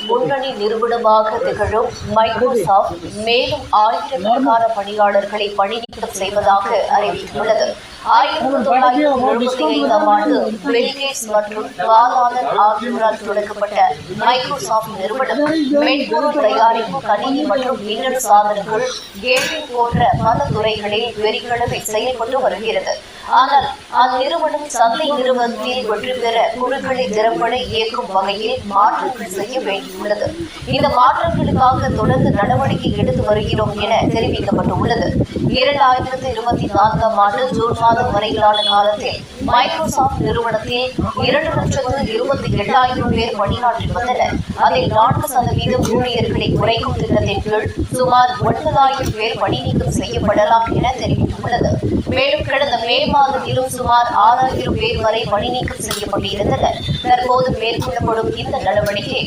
முன்னணி நிறுவனமாக திகழும் மைக்ரோசாப்ட் மேலும் ஆயிரக்கணக்கான பணியாளர்களை பணிநீக்கம் செய்வதாக அறிவித்துள்ளது. 1975ஆம் ஆண்டு பில் கேட்ஸ் மற்றும் பாலானன் ஆகியோரால் தொடங்கப்பட்ட மைக்ரோசாப்ட் நிறுவனம் மென்பொருள் தயாரிப்பு, கணினி மற்றும் மின்னணு சாதனங்கள், கேமிங் போன்ற பல துறைகளில் பெருகளவில் செயல்பட்டு வருகிறது. ஆனால் அந்நிறுவனம் சந்தை நிறுவனத்தில் வெற்றி பெற குழுக்களை திறம்பட இயக்கும் வகையில் மாற்றங்கள் செய்ய வேண்டியுள்ளது. இந்த மாற்றங்களுக்காக தொடர்ந்து நடவடிக்கை எடுத்து வருகிறோம் என தெரிவிக்கப்பட்டுள்ளது. 2024ஆம் ஆண்டு ஜூன் மாதம் வரையிலான காலத்தில் மைக்ரோசாப்ட் நிறுவனத்தில் 2,28,000 பேர் பணியாற்றி வந்தனர். அதில் 4% ஊழியர்களை குறைக்கும் திட்டத்தின் கீழ் சுமார் 9,000 பேர் பணிநீக்கம் செய்யப்படலாம் என தெரிவித்துள்ளது. மேலும் கடந்த மே மாதத்திலும் சுமார் 6,000 பேர் வரை பணிநீக்கம் செய்யப்பட்டிருந்தனர். தற்போது மேற்கொள்ளப்படும் இந்த நடவடிக்கை